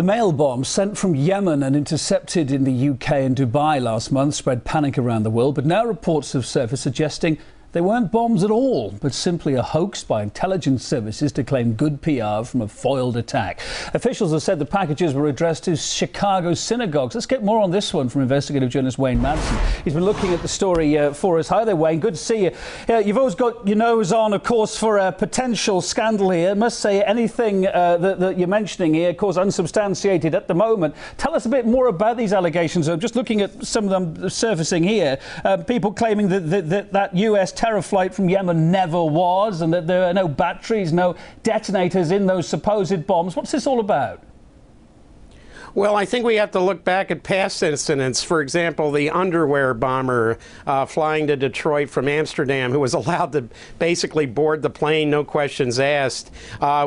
The mail bomb sent from Yemen and intercepted in the UK and Dubai last month spread panic around the world, but now reports have surfaced suggesting they weren't bombs at all, but simply a hoax by intelligence services to claim good PR from a foiled attack. Officials have said the packages were addressed to Chicago synagogues. Let's get more on this one from investigative journalist Wayne Madsen. He's been looking at the story for us. Hi there, Wayne. Good to see you. You've always got your nose on, of course, for a potential scandal here. I must say anything that you're mentioning here, of course, unsubstantiated at the moment. Tell us a bit more about these allegations. I'm just looking at some of them surfacing here. People claiming that US terror flight from Yemen never was, and that there are no batteries, no detonators in those supposed bombs. What's this all about? Well, I think we have to look back at past incidents. For example, the underwear bomber flying to Detroit from Amsterdam, who was allowed to basically board the plane, no questions asked.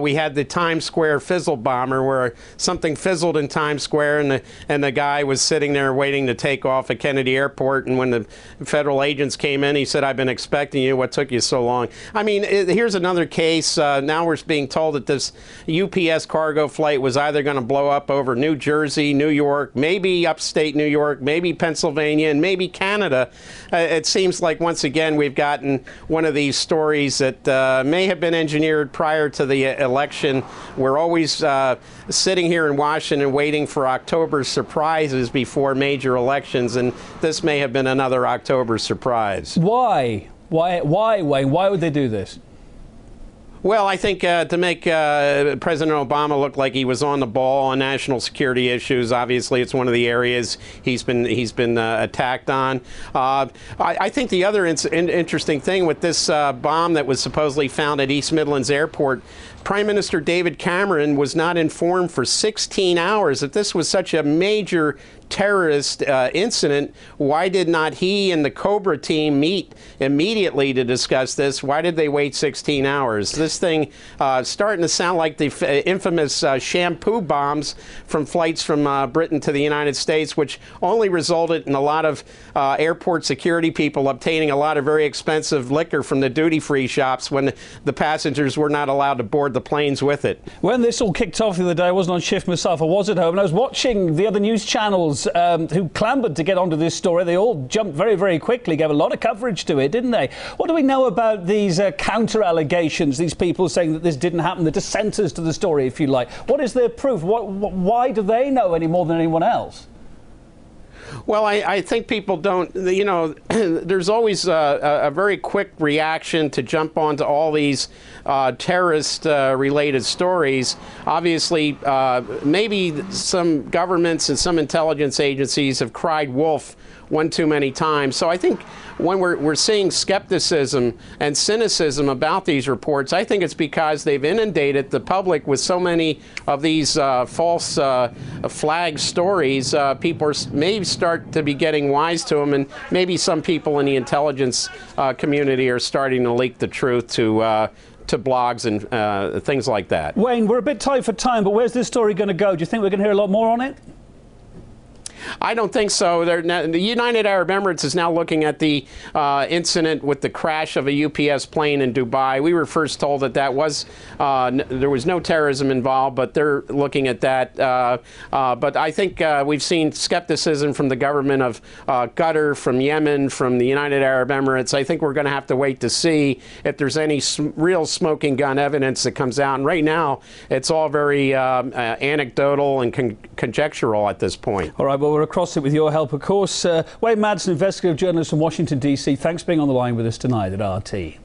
We had the Times Square fizzle bomber, where something fizzled in Times Square, and the guy was sitting there waiting to take off at Kennedy Airport. And when the federal agents came in, he said, "I've been expecting you. What took you so long?" I mean, here's another case. Now we're being told that this UPS cargo flight was either going to blow up over New Jersey, New York, maybe upstate New York, maybe Pennsylvania, and maybe Canada. It seems like once again we've gotten one of these stories that may have been engineered prior to the election. We're always sitting here in Washington waiting for October surprises before major elections, and this may have been another October surprise. Why, Wayne? Why would they do this? Well, I think to make President Obama look like he was on the ball on national security issues. Obviously, it's one of the areas he's been attacked on. I think the other interesting thing with this bomb that was supposedly found at East Midlands Airport, Prime Minister David Cameron was not informed for 16 hours that this was such a major terrorist incident. Why did not he and the Cobra team meet immediately to discuss this? Why did they wait 16 hours? This thing starting to sound like the infamous shampoo bombs from flights from Britain to the United States, which only resulted in a lot of airport security people obtaining a lot of very expensive liquor from the duty-free shops when the passengers were not allowed to board the planes with it. When this all kicked off the other day, I wasn't on shift myself. I was at home, and I was watching the other news channels who clambered to get onto this story. They all jumped very, very quickly, gave a lot of coverage to it, didn't they? What do we know about these counter-allegations, these people saying that this didn't happen, the dissenters to the story, if you like? What is their proof? Why do they know any more than anyone else? Well, I think people don't, you know, there's always a very quick reaction to jump onto all these terrorist-related stories. Obviously, maybe some governments and some intelligence agencies have cried wolf one too many times. So I think when we're seeing skepticism and cynicism about these reports, I think it's because they've inundated the public with so many of these false flag stories. People may start to be getting wise to them, and maybe some people in the intelligence community are starting to leak the truth to blogs and things like that. Wayne, we're a bit tight for time, but where's this story going to go? Do you think we're going to hear a lot more on it? I don't think so. The United Arab Emirates is now looking at the incident with the crash of a UPS plane in Dubai. We were first told that there was no terrorism involved, but they're looking at that. But I think we've seen skepticism from the government of Qatar, from Yemen, from the United Arab Emirates. I think we're going to have to wait to see if there's any real smoking gun evidence that comes out. And right now, it's all very anecdotal and conjectural at this point. All right, well, we're across it with your help, of course. Wayne Madsen, investigative journalist from Washington, D.C. Thanks for being on the line with us tonight at RT.